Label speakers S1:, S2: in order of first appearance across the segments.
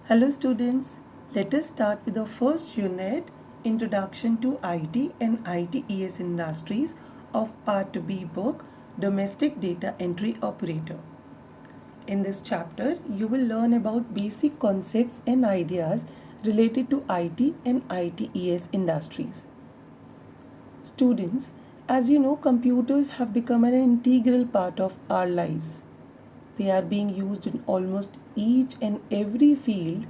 S1: Hello students, let us start with the first unit, Introduction to IT and ITES Industries of Part B book, Domestic Data Entry Operator. In this chapter, you will learn about basic concepts and ideas related to IT and ITES industries. Students, as you know, computers have become an integral part of our lives. They are being used in almost each and every field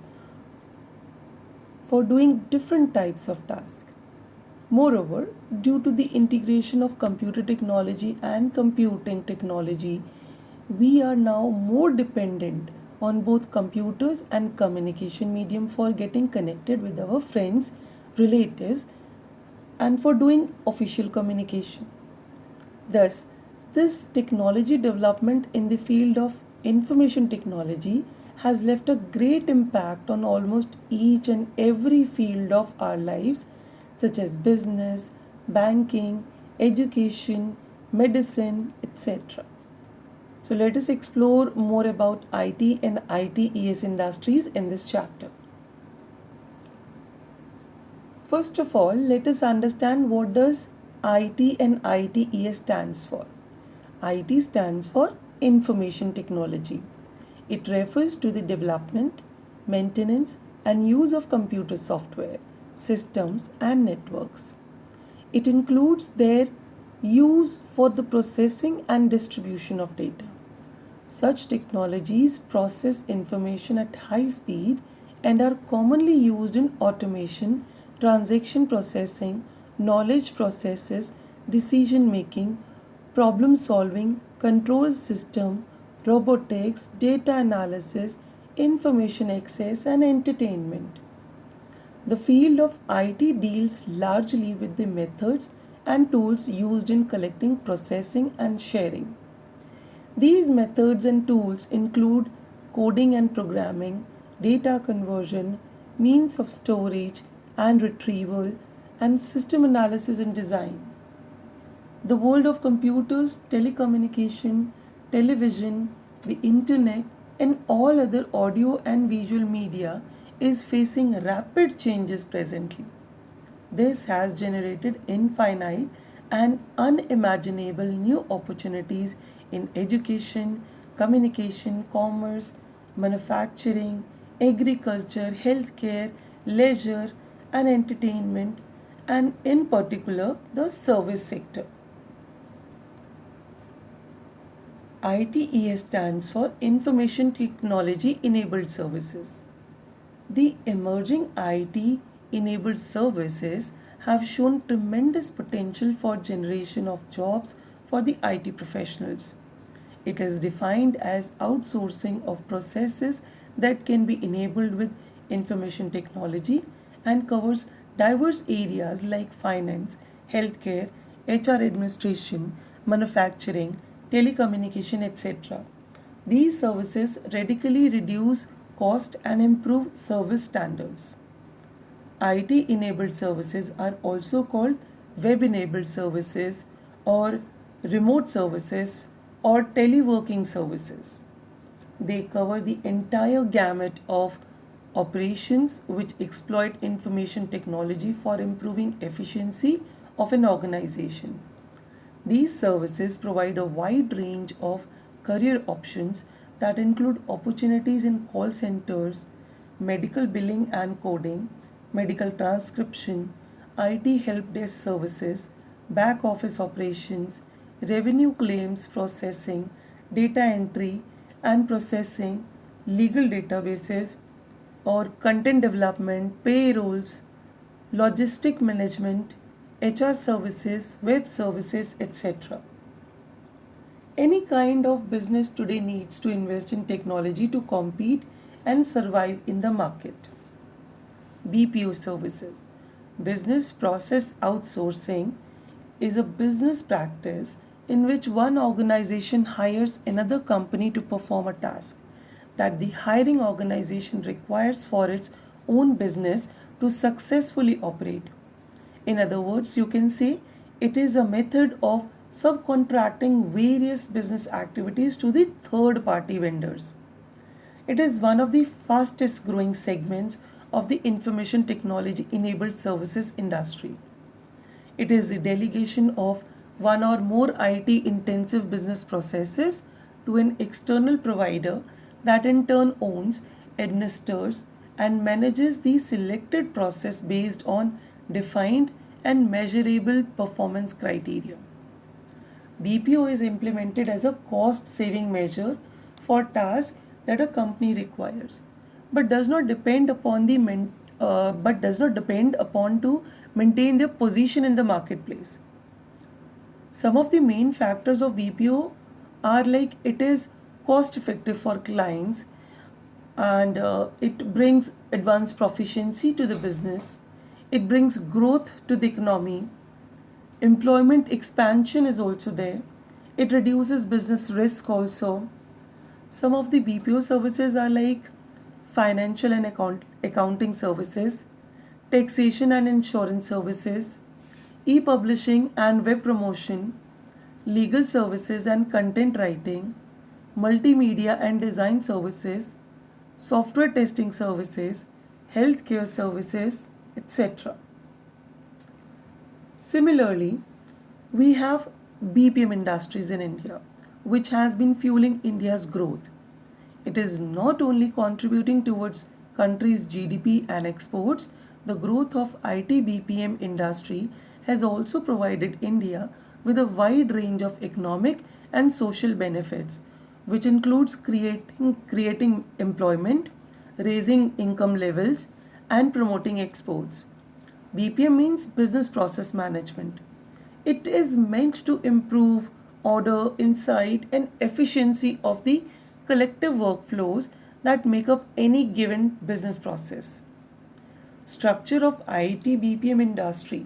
S1: for doing different types of tasks. Moreover, due to the integration of computer technology and computing technology, we are now more dependent on both computers and communication medium for getting connected with our friends, relatives, and for doing official communication. Thus, this technology development in the field of information technology has left a great impact on almost each and every field of our lives, such as business, banking, education, medicine, etc. So, let us explore more about IT and ITES industries in this chapter. First of all, let us understand what does IT and ITES stands for. IT stands for Information Technology. It refers to the development, maintenance, and use of computer software, systems, and networks. It includes their use for the processing and distribution of data. Such technologies process information at high speed and are commonly used in automation, transaction processing, knowledge processes, decision making, problem solving, control system, robotics, data analysis, information access, and entertainment. The field of IT deals largely with the methods and tools used in collecting, processing, and sharing. These methods and tools include coding and programming, data conversion, means of storage and retrieval, and system analysis and design. The world of computers, telecommunication, television, the internet, and all other audio and visual media is facing rapid changes presently. This has generated infinite and unimaginable new opportunities in education, communication, commerce, manufacturing, agriculture, healthcare, leisure, and entertainment, and in particular the service sector. ITES stands for Information Technology Enabled Services. The emerging IT enabled services have shown tremendous potential for generation of jobs for the IT professionals. It is defined as outsourcing of processes that can be enabled with information technology and covers diverse areas like finance, healthcare, HR administration, manufacturing, telecommunication, etc. These services radically reduce cost and improve service standards. IT enabled services are also called web enabled services or remote services or teleworking services. They cover the entire gamut of operations which exploit information technology for improving efficiency of an organization. These services provide a wide range of career options that include opportunities in call centers, medical billing and coding, medical transcription, IT help desk services, back office operations, revenue claims processing, data entry and processing, legal databases, or content development, payrolls, logistic management, HR services, web services, etc. Any kind of business today needs to invest in technology to compete and survive in the market. BPO services. Business process outsourcing is a business practice in which one organization hires another company to perform a task that the hiring organization requires for its own business to successfully operate. In other words, you can say it is a method of subcontracting various business activities to the third party vendors. It is one of the fastest growing segments of the information technology enabled services industry. It is the delegation of one or more IT intensive business processes to an external provider that in turn owns, administers, and manages the selected process based on defined and measurable performance criteria. BPO is implemented as a cost saving measure for tasks that a company requires, but does not depend upon but does not depend upon to maintain their position in the marketplace. Some of the main factors of BPO are like it is cost effective for clients, and it brings advanced proficiency to the business, it brings growth to the economy, employment expansion is also there, it reduces business risk also. Some of the BPO services are like financial and accounting services, taxation and insurance services, e-publishing and web promotion, legal services and content writing, multimedia and design services, software testing services, healthcare services, etc. Similarly, we have BPM industries in India, which has been fueling India's growth. It is not only contributing towards country's GDP and exports, the growth of IT BPM industry has also provided India with a wide range of economic and social benefits, which includes creating employment, raising income levels, and promoting exports. BPM means business process management. It is meant to improve order, insight, and efficiency of the collective workflows that make up any given business process. Structure of IT BPM industry.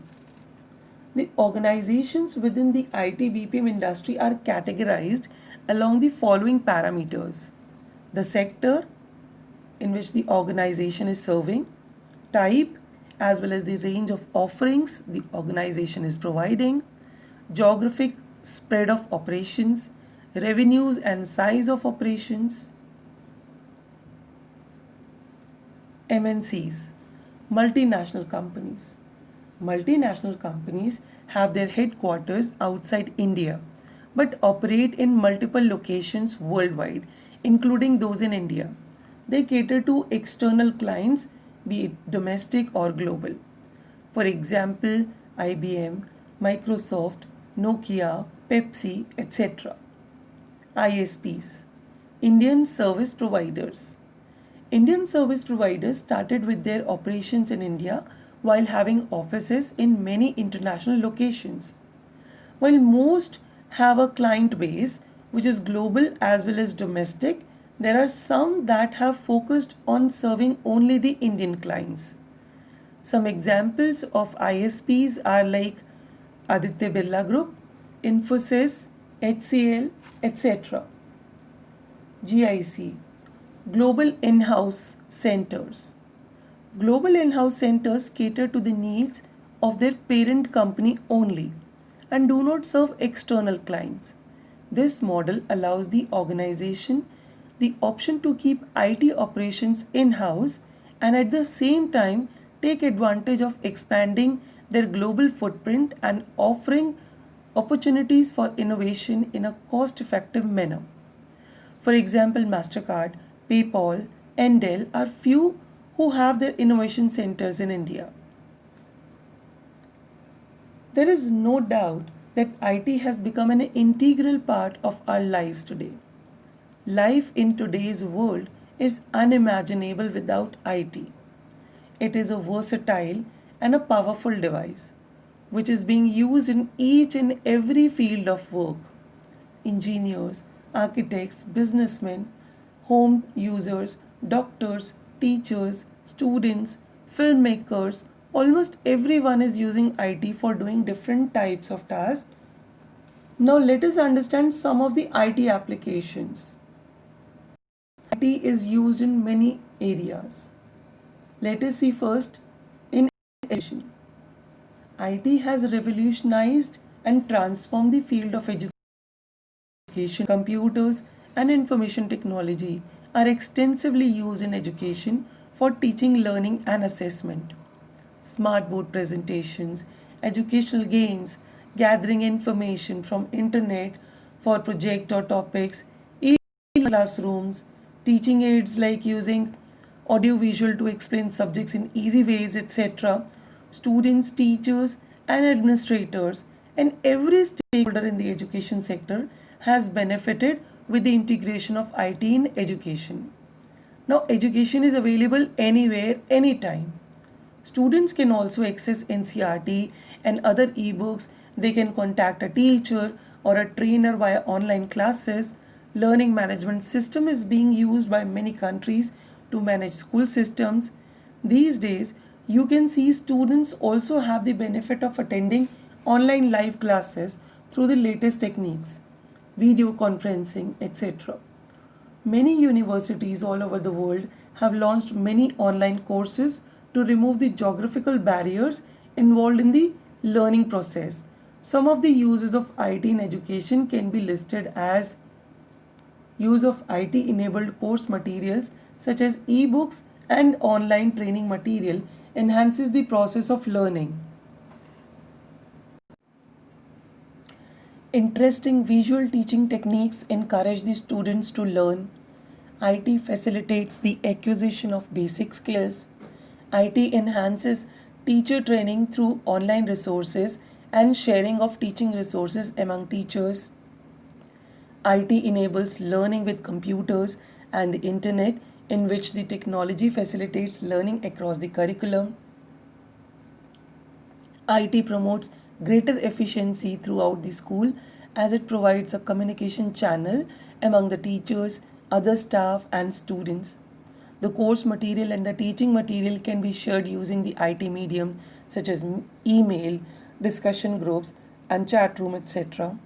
S1: The organizations within the IT BPM industry are categorized along the following parameters: the sector in which the organization is serving, type as well as the range of offerings the organization is providing, geographic spread of operations, revenues and size of operations. MNCs, multinational companies. Multinational companies have their headquarters outside India but operate in multiple locations worldwide, including those in India. They cater to external clients, be it domestic or global. For example, IBM, Microsoft, Nokia, Pepsi, etc. ISPs, Indian Service Providers. Indian service providers started with their operations in India while having offices in many international locations. While most have a client base which is global as well as domestic, there are some that have focused on serving only the Indian clients. Some examples of ISPs are like Aditya Birla Group, Infosys, HCL, etc. GIC, Global In-House Centers. Global in-house centers cater to the needs of their parent company only and do not serve external clients. This model allows the organization the option to keep IT operations in-house and at the same time take advantage of expanding their global footprint and offering opportunities for innovation in a cost-effective manner. For example, MasterCard, PayPal, and Dell are few who have their innovation centers in India. There is no doubt that IT has become an integral part of our lives today. Life in today's world is unimaginable without IT. It is a versatile and a powerful device which is being used in each and every field of work. Engineers, architects, businessmen, home users, doctors, teachers, students, filmmakers, almost everyone is using IT for doing different types of tasks. Now let us understand some of the IT applications. IT is used in many areas. Let us see first in education. IT has revolutionized and transformed the field of education, computers, and information technology are extensively used in education for teaching, learning, and assessment. Smart board presentations, educational games, gathering information from internet for project or topics, classrooms, teaching aids like using audiovisual to explain subjects in easy ways, etc. Students, teachers, and administrators, and every stakeholder in the education sector has benefited with the integration of IT in education. Now, education is available anywhere, anytime. Students can also access NCRT and other ebooks. They can contact a teacher or a trainer via online classes. Learning management system is being used by many countries to manage school systems. These days, you can see students also have the benefit of attending online live classes through the latest techniques, video conferencing, etc. Many universities all over the world have launched many online courses to remove the geographical barriers involved in the learning process. Some of the uses of IT in education can be listed as use of IT enabled course materials such as e-books and online training material enhances the process of learning. Interesting visual teaching techniques encourage the students to learn. IT facilitates the acquisition of basic skills. IT enhances teacher training through online resources and sharing of teaching resources among teachers. IT enables learning with computers and the internet, in which the technology facilitates learning across the curriculum. IT promotes greater efficiency throughout the school as it provides a communication channel among the teachers, other staff, and students. The course material and the teaching material can be shared using the IT medium such as email, discussion groups, and chat room, etc.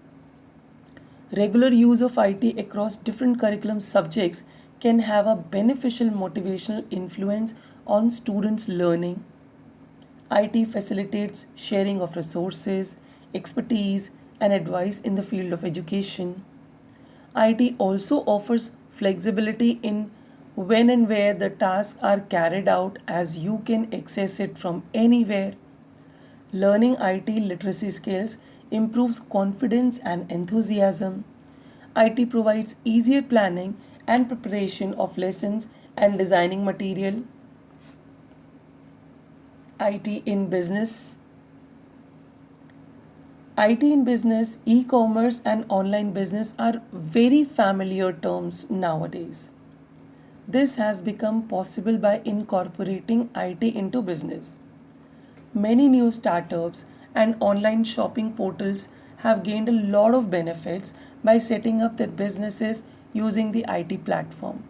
S1: Regular use of IT across different curriculum subjects can have a beneficial motivational influence on students' learning. IT facilitates sharing of resources, expertise, and advice in the field of education. IT also offers flexibility in when and where the tasks are carried out, as you can access it from anywhere. Learning IT literacy skills improves confidence and enthusiasm. IT provides easier planning and preparation of lessons and designing material. IT in business. IT in business, e-commerce and online business are very familiar terms nowadays. This has become possible by incorporating IT into business. Many new startups and online shopping portals have gained a lot of benefits by setting up their businesses using the IT platform.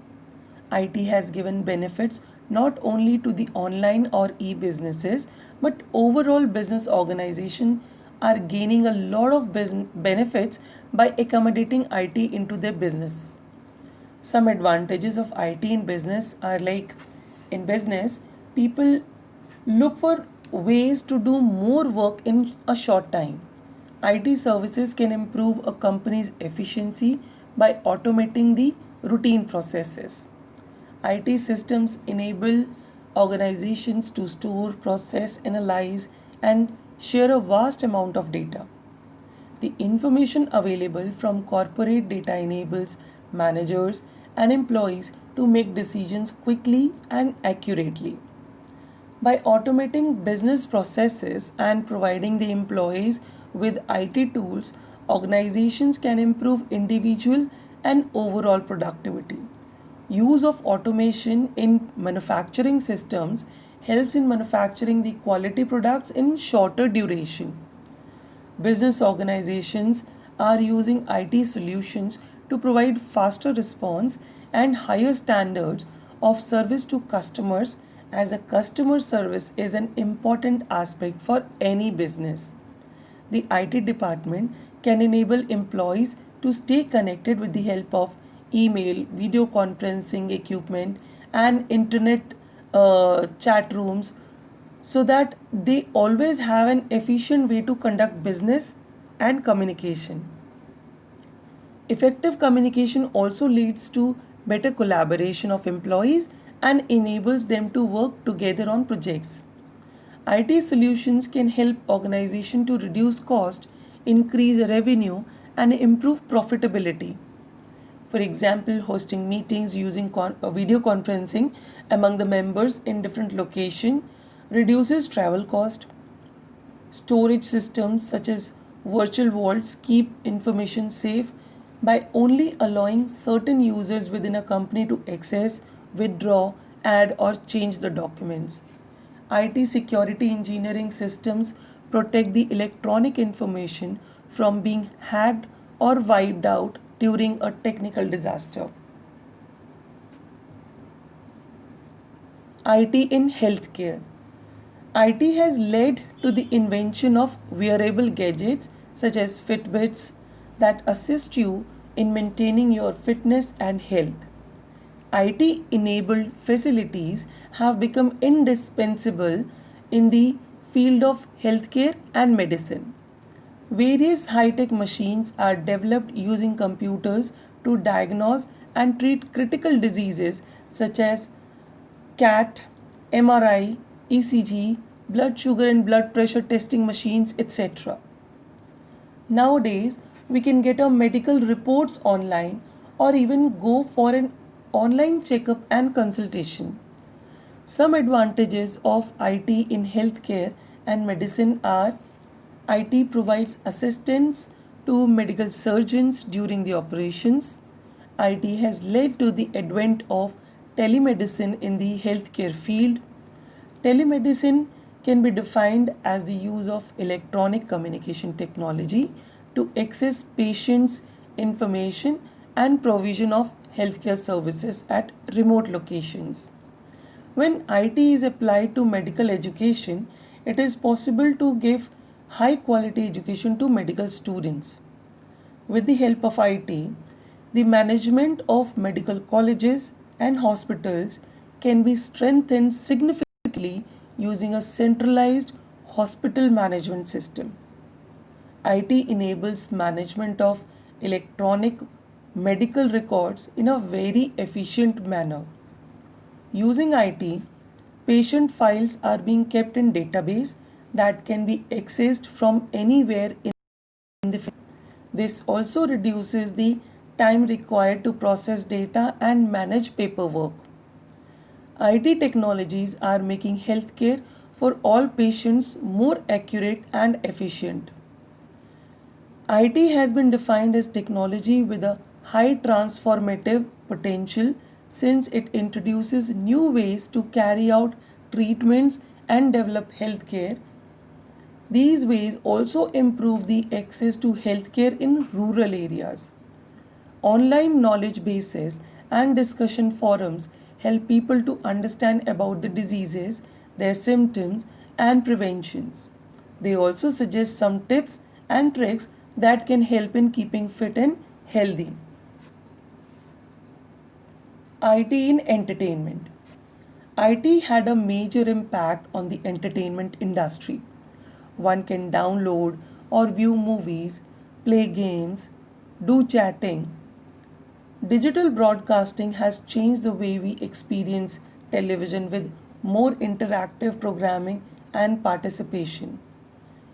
S1: IT has given benefits not only to the online or e-businesses, but overall business organizations are gaining a lot of benefits by accommodating IT into their business. Some advantages of IT in business are like, in business, people look for ways to do more work in a short time. IT services can improve a company's efficiency by automating the routine processes. IT systems enable organizations to store, process, analyze, and share a vast amount of data. The information available from corporate data enables managers and employees to make decisions quickly and accurately. By automating business processes and providing the employees with IT tools, organizations can improve individual and overall productivity. Use of automation in manufacturing systems helps in manufacturing the quality products in shorter duration. Business organizations are using IT solutions to provide faster response and higher standards of service to customers, as a customer service is an important aspect for any business. The IT department can enable employees to stay connected with the help of email, video conferencing equipment, and internet chat rooms, so that they always have an efficient way to conduct business and communication. Effective communication also leads to better collaboration of employees, and enables them to work together on projects. IT solutions can help organizations to reduce cost, increase revenue, and improve profitability. For example, hosting meetings using video conferencing among the members in different locations reduces travel cost. Storage systems such as virtual vaults keep information safe by only allowing certain users within a company to access, withdraw, add, or change the documents. IT security engineering systems protect the electronic information from being hacked or wiped out during a technical disaster. IT in healthcare. IT has led to the invention of wearable gadgets such as Fitbits that assist you in maintaining your fitness and health. IT enabled facilities have become indispensable in the field of healthcare and medicine. Various high tech machines are developed using computers to diagnose and treat critical diseases such as CAT, MRI, ECG, blood sugar and blood pressure testing machines, etc. Nowadays, we can get our medical reports online or even go for an online checkup and consultation. Some advantages of IT in healthcare and medicine are: IT provides assistance to medical surgeons during the operations. IT has led to the advent of telemedicine in the healthcare field. Telemedicine can be defined as the use of electronic communication technology to access patients' information and provision of healthcare services at remote locations. When IT is applied to medical education, it is possible to give high quality education to medical students. With the help of IT, the management of medical colleges and hospitals can be strengthened significantly using a centralized hospital management system. IT enables management of electronic medical records in a very efficient manner. Using IT, patient files are being kept in database that can be accessed from anywhere in the field. This also reduces the time required to process data and manage paperwork. IT technologies are making healthcare for all patients more accurate and efficient. IT has been defined as technology with a high transformative potential since it introduces new ways to carry out treatments and develop healthcare. These ways also improve the access to healthcare in rural areas. Online knowledge bases and discussion forums help people to understand about the diseases, their symptoms, and preventions. They also suggest some tips and tricks that can help in keeping fit and healthy. IT in entertainment. IT had a major impact on the entertainment industry. One can download or view movies, play games, do chatting. Digital broadcasting has changed the way we experience television with more interactive programming and participation.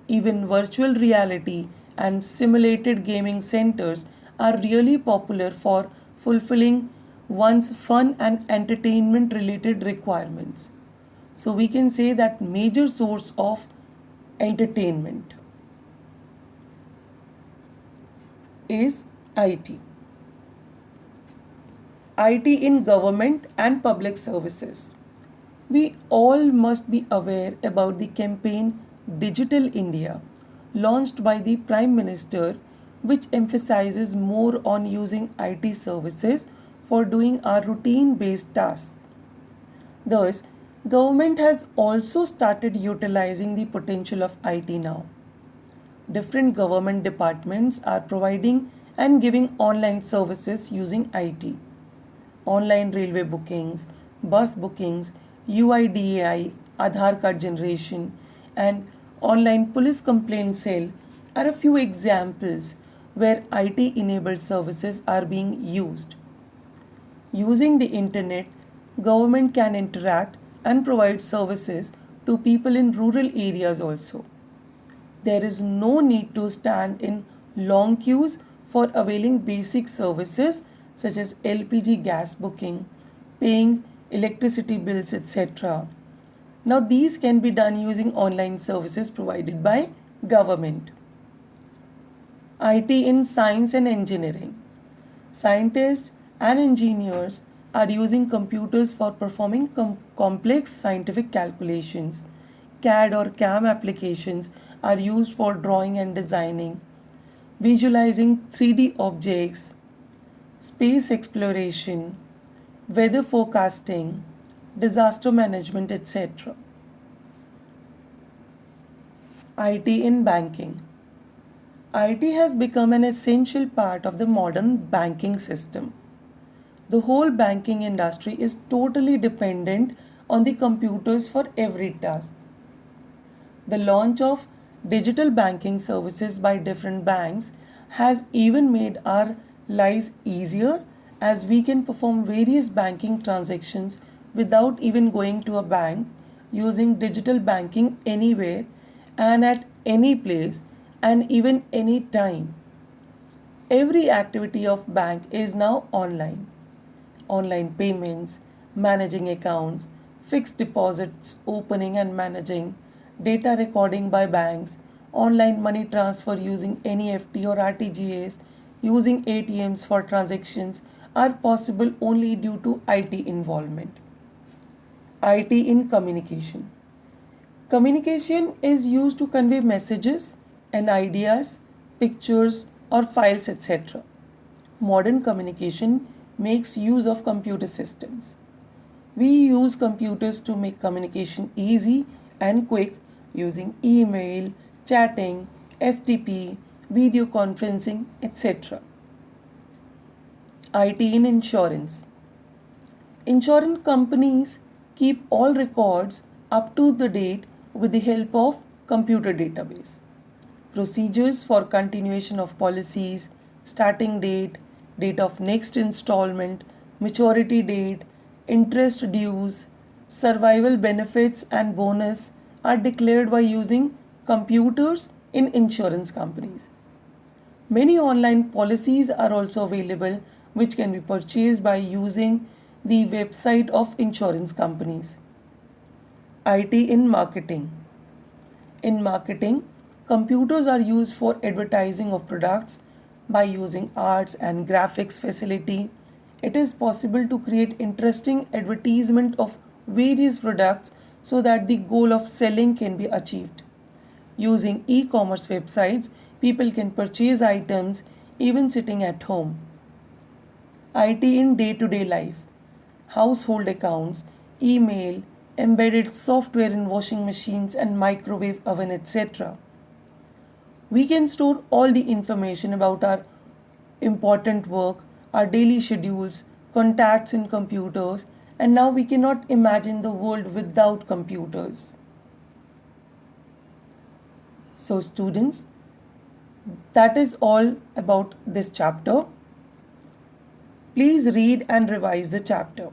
S1: Even virtual reality and simulated gaming centers are really popular for fulfilling one's fun and entertainment related requirements. So we can say that major source of entertainment is IT. IT in government and public services. We all must be aware about the campaign Digital India, launched by the Prime Minister, which emphasizes more on using IT services for doing our routine based tasks. Thus, government has also started utilizing the potential of IT now. Different government departments are providing and giving online services using IT. Online railway bookings, bus bookings, UIDAI, Aadhaar card generation, and online police complaint cell are a few examples where IT enabled services are being used. Using the internet, government can interact and provide services to people in rural areas also. There is no need to stand in long queues for availing basic services such as LPG gas booking, paying electricity bills, etc. Now these can be done using online services provided by government. IT in science and engineering. Scientists and engineers are using computers for performing complex scientific calculations. CAD or CAM applications are used for drawing and designing, visualizing 3D objects, space exploration, weather forecasting, disaster management, etc. IT in banking. IT has become an essential part of the modern banking system. The whole banking industry is totally dependent on the computers for every task. The launch of digital banking services by different banks has even made our lives easier as we can perform various banking transactions without even going to a bank using digital banking anywhere and at any place and even any time. Every activity of bank is now online. Online payments, managing accounts, fixed deposits, opening and managing, data recording by banks, online money transfer using NEFT or RTGS, using ATMs for transactions are possible only due to IT involvement. IT in communication. Communication is used to convey messages and ideas, pictures, or files, etc. Modern communication makes use of computer systems. We use computers to make communication easy and quick using email, chatting, FTP, video conferencing, etc. IT in insurance. Insurance companies keep all records up to the date with the help of computer database. Procedures for continuation of policies, starting date, date of next installment, maturity date, interest dues, survival benefits and bonus are declared by using computers in insurance companies. Many online policies are also available which can be purchased by using the website of insurance companies. IT in marketing. In marketing, computers are used for advertising of products by using arts and graphics facility. It is possible to create interesting advertisement of various products so that the goal of selling can be achieved. Using e-commerce websites, people can purchase items even sitting at home. IT in day-to-day life. Household accounts, email, embedded software in washing machines and microwave oven, etc. We can store all the information about our important work, our daily schedules, contacts in computers, and now we cannot imagine the world without computers. So students, that is all about this chapter. Please read and revise the chapter.